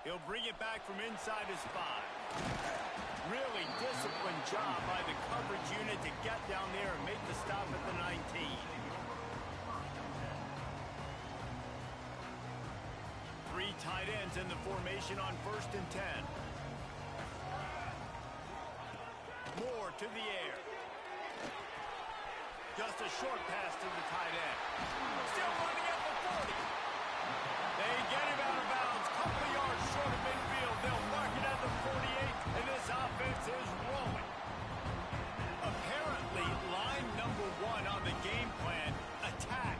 He'll bring it back from inside his 5. Really disciplined job by the coverage unit to get down there and make the stop at the 19. 3 tight ends in the formation on 1st and 10. Moore to the air. Just a short pass to the tight end. Still running at the 40. They get him out of bounds. Couple of yards short of midfield. They'll mark it at the 48, and this offense is rolling. Apparently, line number 1 on the game plan, attack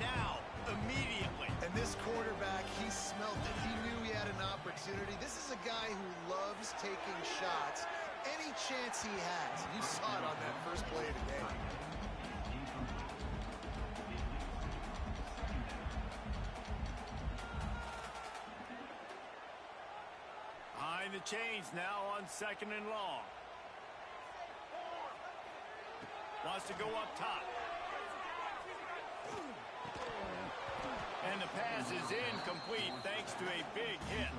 now, immediately. And this quarterback, he smelt it. He knew he had an opportunity. This is a guy who loves taking shots any chance he has. You saw it on that first play today. Behind the chains now on 2nd and long. Wants to go up top. And the pass is incomplete thanks to a big hit.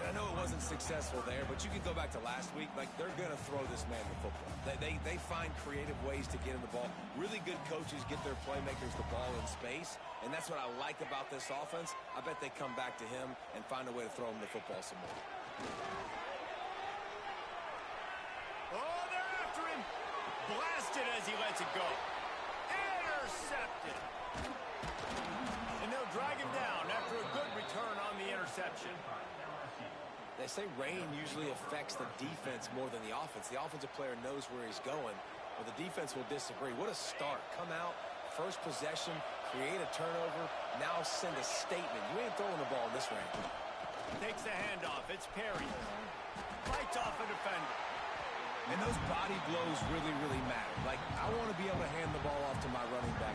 And I know it wasn't successful there, but you can go back to last week. Like, they're going to throw this man the football. They find creative ways to get him the ball. Really good coaches get their playmakers the ball in space, and that's what I like about this offense. I bet they come back to him and find a way to throw him the football some more. Oh, they're after him. Blasted as he lets it go. Intercepted. And they'll drag him down after a good return on the interception. They say rain usually affects the defense more than the offense. The offensive player knows where he's going, but the defense will disagree. What a start. Come out, first possession, create a turnover, now send a statement. You ain't throwing the ball in this rain. Takes the handoff. It's Perry. Fights off a defender. And those body blows really, really matter. Like, I want to be able to hand the ball off to my running back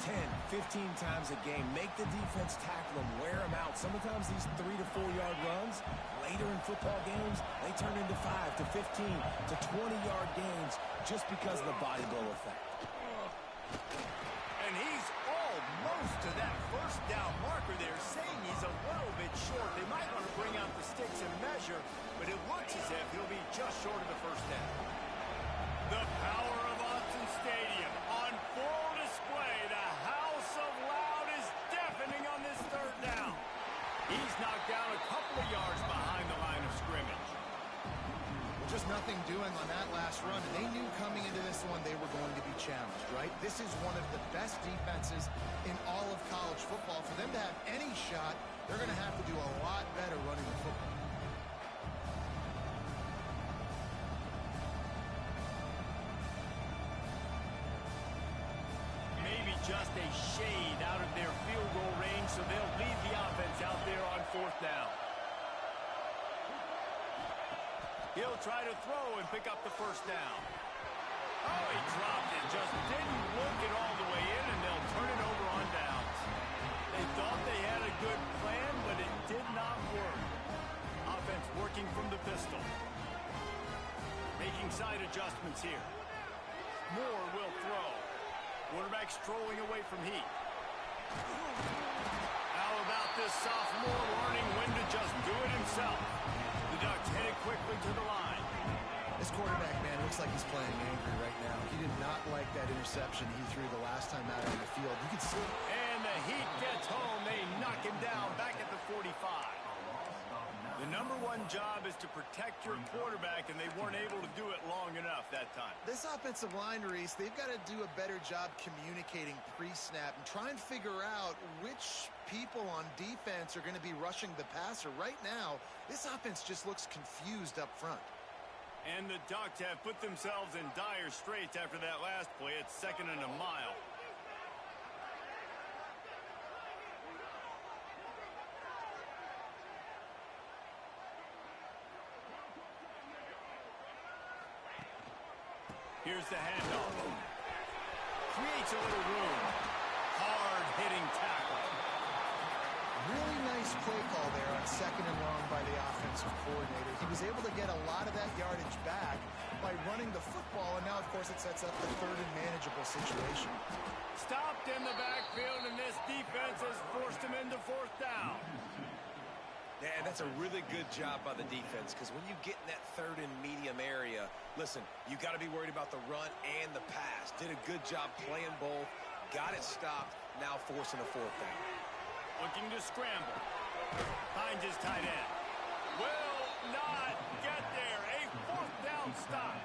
10, 15 times a game. Make the defense tackle them, wear them out. Sometimes these 3 to 4 yard runs, later in football games, they turn into 5 to 15 to 20-yard gains just because of the body blow effect. And he's almost to that first down marker there, saying he's a little bit short. They might want to bring out the sticks and measure, but it looks as if he'll be just short of the first down. The power of Autzen Stadium on full display. The house of loud is deafening on this 3rd down. He's knocked down a couple of yards behind the line of scrimmage. Just nothing doing on that last run, and they knew coming into this one they were going to be challenged, right? This is one of the best defenses in all of college football. For them to have any shot, they're going to have to do a lot better running the football. Maybe just a shade out of their field goal range, so they'll leave the offense out there on 4th down. He'll try to throw and pick up the first down. Oh, he dropped it. Just didn't look it all the way in, and they'll turn it over on downs. They thought they had a good plan, but it did not work. Offense working from the pistol. Making side adjustments here. Moore will throw. Quarterback strolling away from heat. How about this sophomore learning when to just do it himself? The Ducks headed quickly to the line. This quarterback, man, looks like he's playing angry right now. He did not like that interception he threw the last time out on the field. You can see it. And the Heat gets home. They knock him down back at the 45. The #1 job is to protect your quarterback, and they weren't able to do it long enough that time. This offensive line, Reese, they've got to do a better job communicating pre-snap and try and figure out which people on defense are going to be rushing the passer. Right now, this offense just looks confused up front. And the Ducks have put themselves in dire straits after that last play. It's 2nd and a mile. Here's the handoff. Creates a little room. Hard-hitting tackle. Really nice play call there on 2nd and long by the offensive coordinator. He was able to get a lot of that yardage back by running the football, and now, of course, it sets up the 3rd and manageable situation. Stopped in the backfield, and this defense has forced him into 4th down. Yeah, that's a really good job by the defense, because when you get in that third and medium area, listen, you got to be worried about the run and the pass. Did a good job playing both, got it stopped, now forcing a fourth down. Looking to scramble. Finds his tight end. Will not get there. A fourth down stop.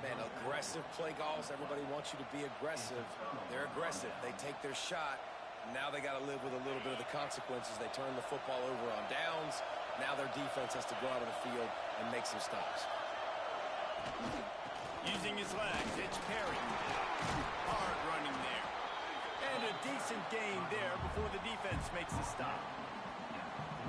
Man, aggressive play calls. Everybody wants you to be aggressive. They're aggressive. They take their shot. Now they got to live with a little bit of the consequences. They turn the football over on downs. Now their defense has to go out of the field and make some stops. Using his legs, it's Perry. Hard running there. And a decent gain there before the defense makes the stop.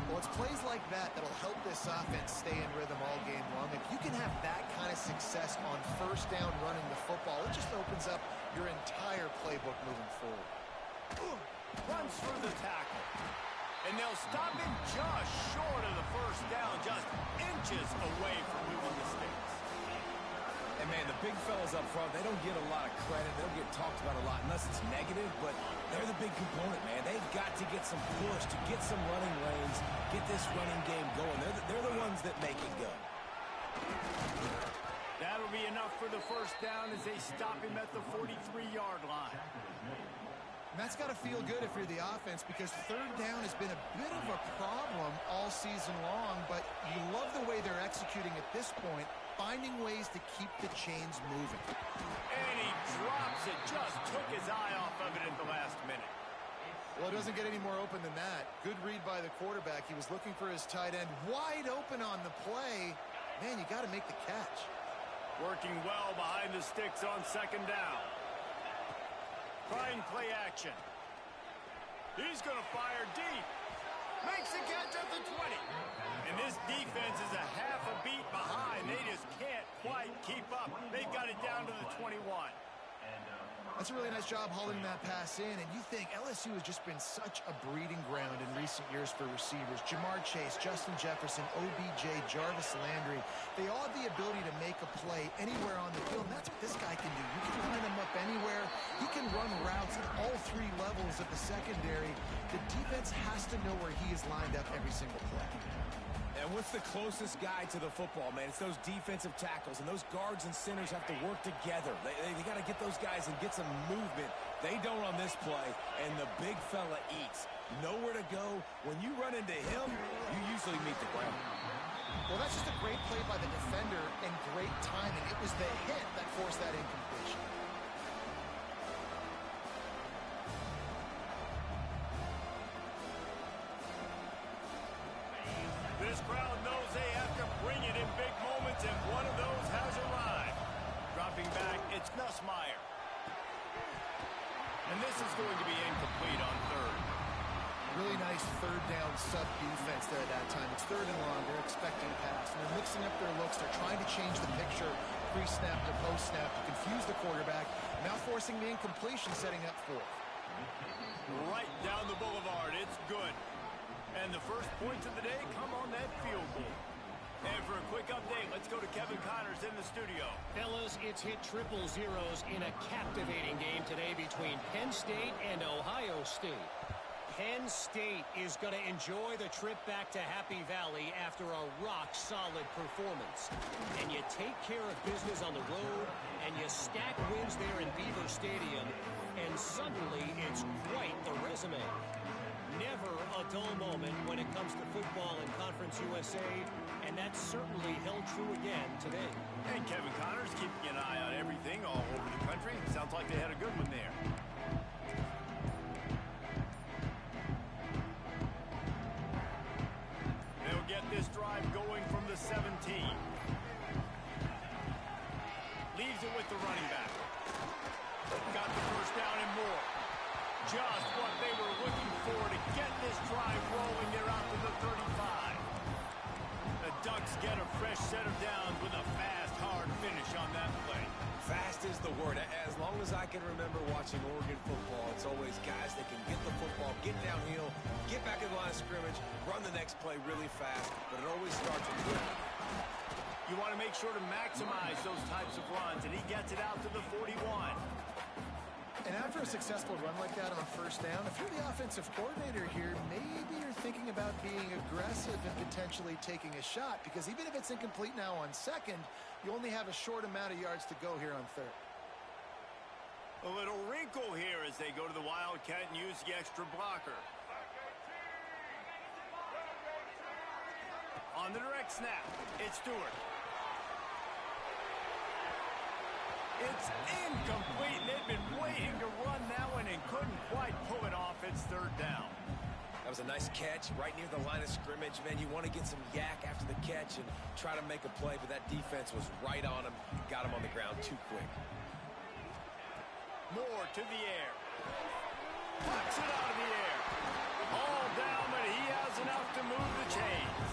Well, it's plays like that that'll help this offense stay in rhythm all game long. If you can have that kind of success on first down running the football, it just opens up your entire playbook moving forward. Runs through the tackle. And they'll stop him just short of the first down, just inches away from moving the sticks. And, man, the big fellas up front, they don't get a lot of credit. They don't get talked about a lot unless it's negative, but they're the big component, man. They've got to get some push, to get some running lanes, get this running game going. They're the ones that make it go. That'll be enough for the first down as they stop him at the 43-yard line. And that's got to feel good if you're the offense, because third down has been a bit of a problem all season long, but you love the way they're executing at this point, finding ways to keep the chains moving. And he drops it, just took his eye off of it at the last minute. Well, it doesn't get any more open than that. Good read by the quarterback. He was looking for his tight end wide open on the play. Man, you got to make the catch. Working well behind the sticks on second down. Trying play action. He's going to fire deep. Makes the catch at the 20. And this defense is a half a beat behind. They just can't quite keep up. They've got it down to the 21. That's a really nice job hauling that pass in, and you think LSU has just been such a breeding ground in recent years for receivers. Jamar Chase, Justin Jefferson, OBJ, Jarvis Landry, they all have the ability to make a play anywhere on the field, and that's what this guy can do. You can line him up anywhere. He can run routes at all three levels of the secondary. The defense has to know where he is lined up every single play. And what's the closest guy to the football, man? It's those defensive tackles, and those guards and centers have to work together. They got to get those guys and get some movement. They don't on this play, and the big fella eats. Nowhere to go. When you run into him, you usually meet the ground. Well, that's just a great play by the defender and great timing. It was the hit that forced that incompletion. This crowd knows they have to bring it in big moments, and one of those has arrived. Dropping back, it's Nussmeier. And this is going to be incomplete on third. Really nice third down sub defense there at that time. It's third and long. They're expecting pass, and they're mixing up their looks. They're trying to change the picture pre-snap to post-snap to confuse the quarterback. Now forcing the incompletion, setting up fourth. Right down the boulevard. It's good. And the first points of the day come on that field goal. And for a quick update, let's go to Kevin Connors in the studio. Fellas, it's hit triple zeros in a captivating game today between Penn State and Ohio State. Penn State is going to enjoy the trip back to Happy Valley after a rock-solid performance. And you take care of business on the road, and you stack wins there in Beaver Stadium, and suddenly it's quite the resume. Never a dull moment when it comes to football in Conference USA, and that certainly held true again today. And Kevin Connors keeping an eye on everything all over the country. Sounds like they had a good one there. They'll get this drive going from the 17. Leaves it with the running back. Got the first down and more. Just what they were looking for to get this drive rolling. They're out to the 35. The Ducks get a fresh set of downs with a fast, hard finish on that play. Fast is the word. As long as I can remember watching Oregon football, it's always guys that can get the football, get downhill, get back in the line of scrimmage, run the next play really fast, but it always starts with quick. You want to make sure to maximize those types of runs, and he gets it out to the 41. And after a successful run like that on first down, if you're the offensive coordinator here, maybe you're thinking about being aggressive and potentially taking a shot, because even if it's incomplete now on second, you only have a short amount of yards to go here on third. A little wrinkle here as they go to the Wildcat and use the extra blocker. On the direct snap, it's Stewart. It's incomplete, and they've been waiting to run that one and couldn't quite pull it off. It's third down. That was a nice catch right near the line of scrimmage, man. You want to get some yak after the catch and try to make a play, but that defense was right on him. Got him on the ground too quick. Moore to the air. Puts it out of the air. All down, but he has enough to move the chains.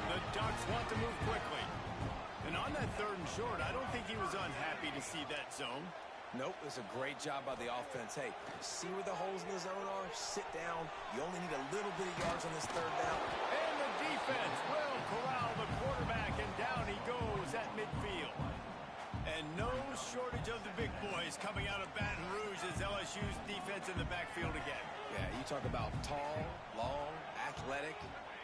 The Ducks want to move quickly. And on that third and short, I don't think he was unhappy to see that zone. Nope, it was a great job by the offense. Hey, see where the holes in the zone are? Sit down. You only need a little bit of yards on this third down. And the defense will corral the quarterback, and down he goes at midfield. And no shortage of the big boys coming out of Baton Rouge as LSU's defense in the backfield again. Yeah, you talk about tall, long, athletic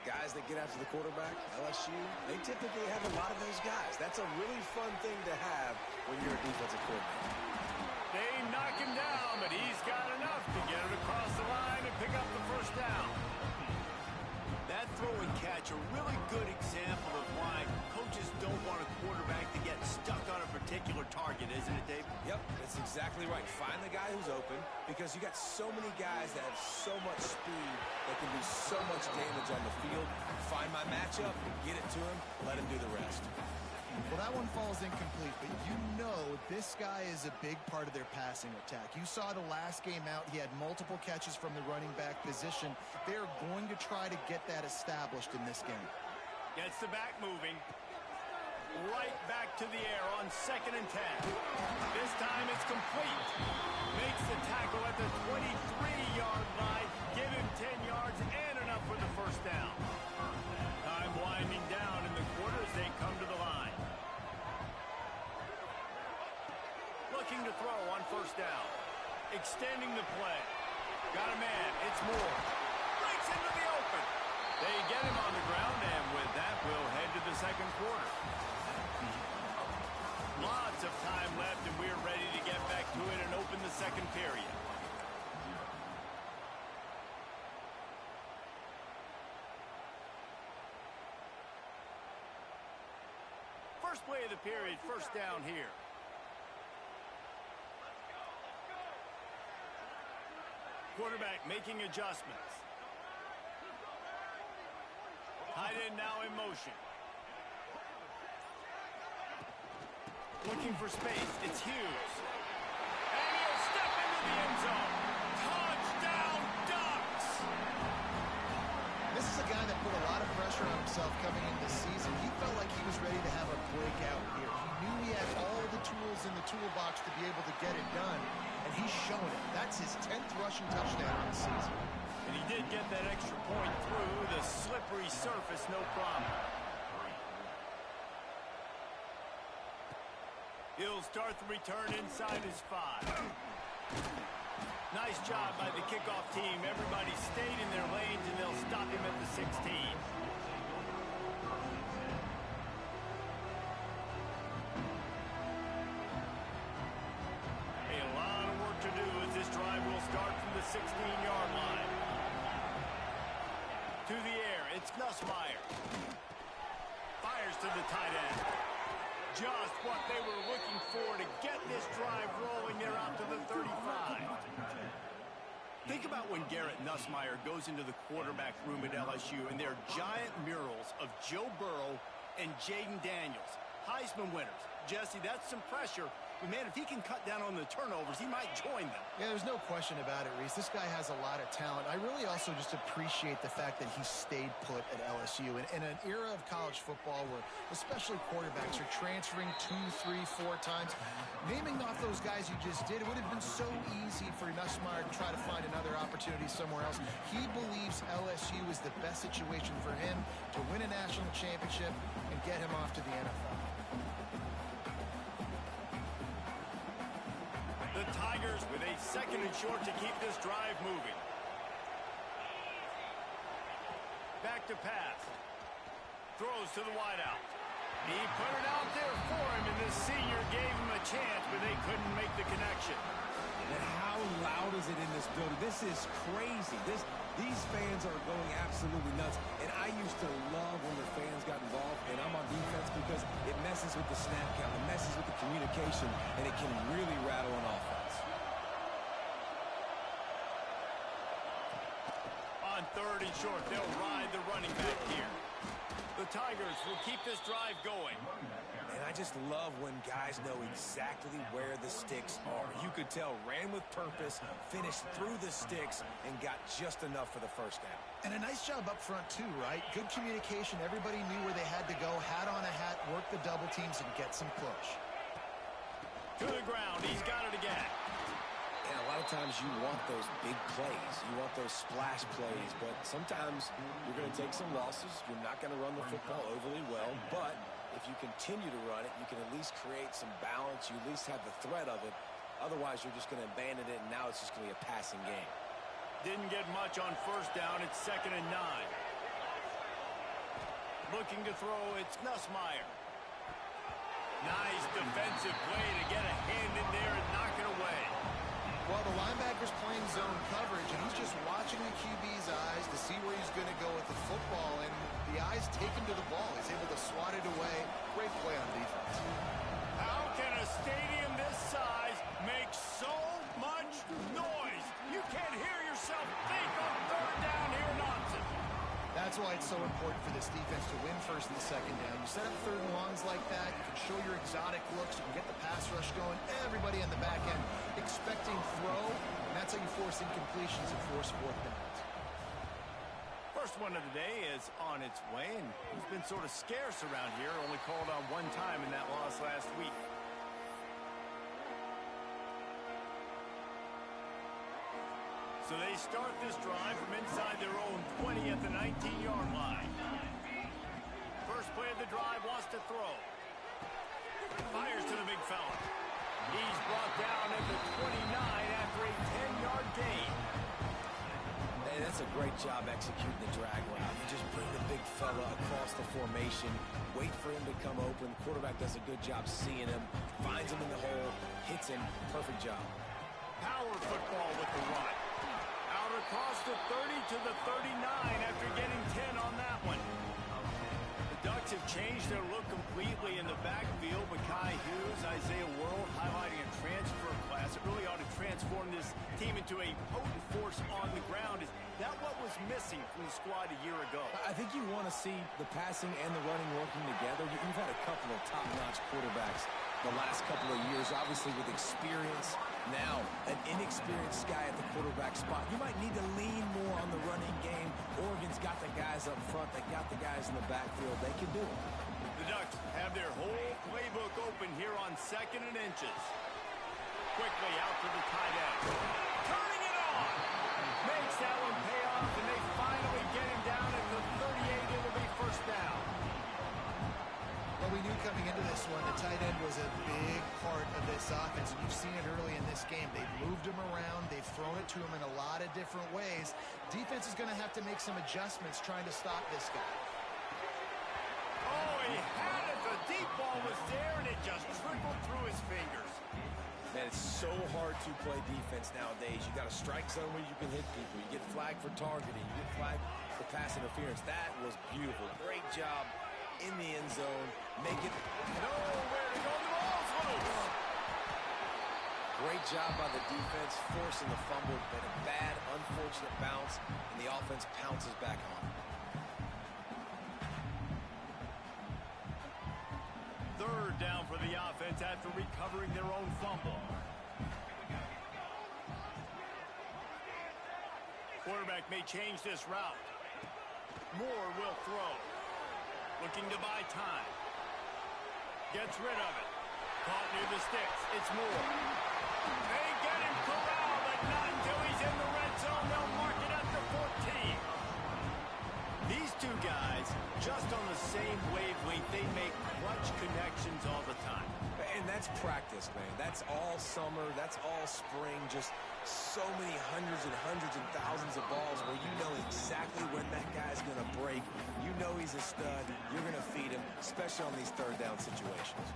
guys that get after the quarterback. LSU, they typically have a lot of those guys. That's a really fun thing to have when you're a defensive coordinator. They knock him down, but he's got enough to get it across the line and pick up the first down. That throw and catch, a really good example of why coaches don't want a quarterback to get stuck on a particular target, isn't it, Dave? Yep, that's exactly right. Find the guy who's open, because you got so many guys that have so much speed that can do so much damage on the field. Find my matchup, get it to him, let him do the rest. Well, that one falls incomplete, but you know this guy is a big part of their passing attack. You saw the last game out, he had multiple catches from the running back position. They're going to try to get that established in this game. Gets the back moving. Right back to the air on 2nd and 10. This time it's complete. Makes the tackle at the 23-yard line. Give him 10 yards and enough for the first down. Time winding down in the quarter as they come to the line. Looking to throw on first down. Extending the play. Got a man. It's Moore. Breaks into the open. They get him on the ground, and with that, we'll head to the second quarter. Lots of time left, and we're ready to get back to it and open the second period. First play of the period, first down here. Quarterback making adjustments. Tight end now in motion. Looking for space. It's Hughes. And he'll step into the end zone. Touchdown, Ducks! This is a guy that put a lot of pressure on himself coming into the season. He felt like he was ready to have a breakout here. He knew he had all the tools in the toolbox to be able to get it done, and he's shown it. That's his 10th rushing touchdown on the season. And he did get that extra point through the slippery surface, no problem. He'll start the return inside his 5. Nice job by the kickoff team. Everybody stayed in their lanes, and they'll stop him at the 16. A lot of work to do as this drive will start from the 16-yard line. To the air, it's Nussmeier. Fires to the tight end. Just what they were looking for to get this drive rolling. They're out to the 35. Think about when Garrett Nussmeier goes into the quarterback room at LSU, and there are giant murals of Joe Burrow and Jaden Daniels. Heisman winners. Jesse, that's some pressure. But, man, if he can cut down on the turnovers, he might join them. Yeah, there's no question about it, Reese. This guy has a lot of talent. I really also just appreciate the fact that he stayed put at LSU. In an era of college football where especially quarterbacks are transferring 2, 3, 4 times, naming off those guys you just did, it would have been so easy for Nussmeier to try to find another opportunity somewhere else. He believes LSU is the best situation for him to win a national championship and get him off to the NFL. The Tigers with a second and short to keep this drive moving. Back to pass. Throws to the wideout. He put it out there for him, and the senior gave him a chance, but they couldn't make the connection. And how loud is it in this building? This is crazy. These fans are going absolutely nuts. And I used to love when the fans got involved, and I'm on defense because it messes with the snap count, it messes with the communication, and it can really rattle an offense. On third and short, they'll ride the running back here. The Tigers will keep this drive going. And I just love when guys know exactly where the sticks are. You could tell ran with purpose, finished through the sticks, and got just enough for the first down. And a nice job up front, too, right? Good communication. Everybody knew where they had to go. Hat on a hat, work the double teams, and get some push. To the ground. He's got it again. And a lot of times you want those big plays. You want those splash plays. But sometimes you're going to take some losses. You're not going to run the football overly well. But if you continue to run it, you can at least create some balance. You at least have the threat of it. Otherwise, you're just going to abandon it, and now it's just going to be a passing game. Didn't get much on first down. It's 2nd and 9. Looking to throw, it's Nussmeier. Nice defensive play to get a hand in there and knock it away. Well, the linebacker's playing zone coverage, and he's just watching the QB's eyes to see where he's going to go with the football, and the eyes take him to the ball. He's able to swat it away. Great play on defense. How can a stadium this size make so much noise? You can't hear yourself think on third down here in Austin. That's why it's so important for this defense to win first and second down. You set up third and longs like that, you can show your exotic looks, you can get the pass rush going, everybody on the back end expecting throw, and that's how you force incompletions and force fourth downs. First one of the day is on its way, and he's been sort of scarce around here, only called on one time in that loss last week. So they start this drive from inside their own 20 at the 19-yard line. First play of the drive, wants to throw. Fires to the big fella. He's brought down at the 29 after a 10-yard gain. Hey, that's a great job executing the drag route. You just bring the big fella across the formation, wait for him to come open. The quarterback does a good job seeing him, finds him in the hole, hits him. Perfect job. Power football with the run. Out across the 30 to the 39 after getting 10 on that one. The Ducks have changed their look completely in the backfield. Mekhi Hughes, Isaiah World highlighting a transfer class. It really ought to transform this team into a potent force on the ground. Is that what was missing from the squad a year ago? I think you want to see the passing and the running working together. You've had a couple of top-notch quarterbacks the last couple of years, obviously with experience. Now, an inexperienced guy at the quarterback spot. You might need to lean more on the running game. Oregon's got the guys up front. They got the guys in the backfield. They can do it. The Ducks have their whole playbook open here on 2nd and inches. Quickly out to the tight end. Turning it on. Makes that one pay off, and they finally get him down at the 38. It'll be first down. Well, we knew coming into this one, the tight end was a big part of this offense. And you've seen it early in this game. They've moved him around. They've thrown it to him in a lot of different ways. Defense is going to have to make some adjustments trying to stop this guy. Oh, he had it. The deep ball was there, and it just trickled through his fingers. Man, it's so hard to play defense nowadays. You got a strike zone where you can hit people. You get flagged for targeting. You get flagged for pass interference. That was beautiful. Great job in the end zone. Make it Nowhere to go. The ball's loose. great job by the defense, forcing the fumble, but a bad, unfortunate bounce, and the offense pounces back on it. Third down for the offense after recovering their own fumble. Quarterback may change this route. Moore will throw. Looking to buy time. Gets rid of it. Caught near the sticks. It's Moore. They get him corralled, but not until he's in the red zone. They'll mark it at the 14. These two guys, just on the same wavelength, they make clutch connections all the time. And that's practice, man. That's all summer. That's all spring. Just so many hundreds and thousands of balls where you know exactly when that guy's going to break. You know he's a stud. You're going to feed him, especially on these third down situations.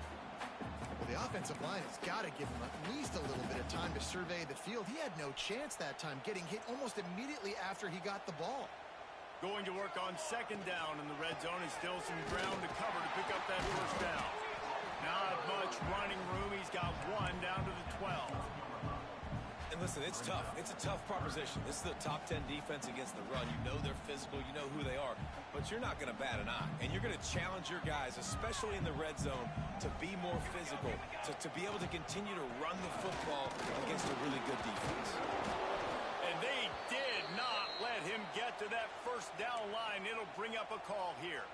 Well, the offensive line has got to give him at least a little bit of time to survey the field. He had no chance that time, getting hit almost immediately after he got the ball. Going to work on second down in the red zone. Is still some ground to cover to pick up that first down. Not much running room. He's got one down to the 12. And listen, it's tough. It's a tough proposition. This is the top 10 defense against the run. You know they're physical. You know who they are. But you're not going to bat an eye. And you're going to challenge your guys, especially in the red zone, to be more physical, to be able to continue to run the football against a really good defense. And they did not let him get to that first down line. It'll bring up a call here.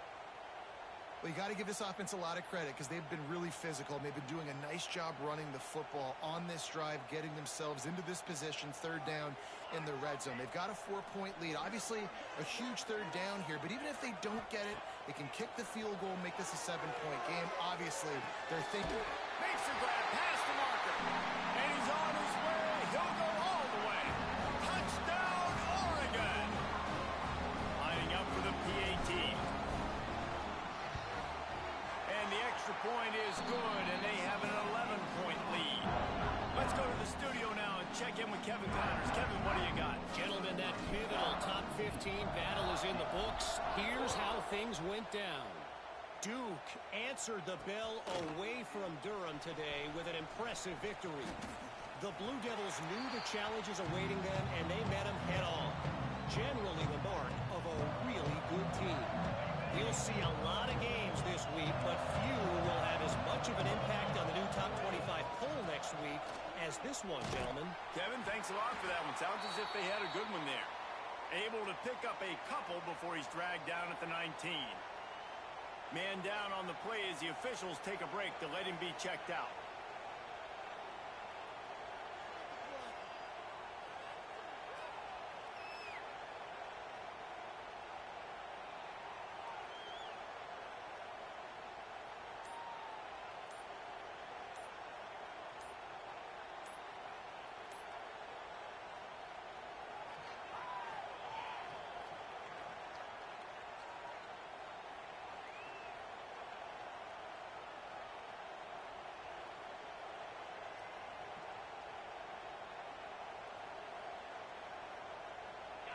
Well, you got to give this offense a lot of credit because they've been really physical. And they've been doing a nice job running the football on this drive, getting themselves into this position, third down in the red zone. They've got a 4-point lead. Obviously, a huge third down here. But even if they don't get it, they can kick the field goal, make this a 7-point game. Obviously, they're thinking. Makes the grab past the marker. And he's on his way. He'll go all the way. Touchdown, Oregon. Lining up for the PAT. And the extra point is good, and they have an 11-point lead. Let's go to the studio now and check in with Kevin Connors. Kevin, what do you got? Gentlemen, that pivotal top 15 battle is in the books. Here's how things went down. Duke answered the bell away from Durham today with an impressive victory. The Blue Devils knew the challenges awaiting them, and they met them head-on. Generally the mark of a really good team. We'll see a lot of games this week, but few will have as much of an impact on the new top 25 poll next week as this one, gentlemen. Kevin, thanks a lot for that one. Sounds as if they had a good one there. Able to pick up a couple before he's dragged down at the 19. Man down on the play as the officials take a break to let him be checked out.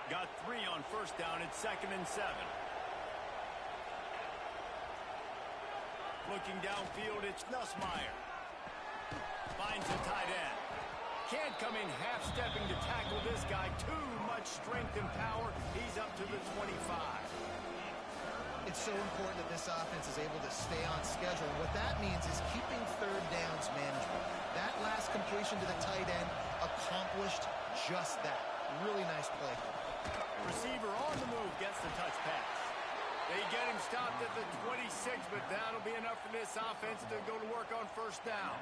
Got 3 on first down. It's 2nd and 7. Looking downfield, it's Nussmeier. Finds the tight end. Can't come in half-stepping to tackle this guy. Too much strength and power. He's up to the 25. It's so important that this offense is able to stay on schedule. And what that means is keeping third downs manageable. That last completion to the tight end accomplished just that. Really nice play. Receiver on the move gets the touch pass. They get him stopped at the 26, but that'll be enough for this offense to go to work on first down.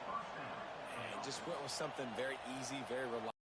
And just went with something very easy, very reliable.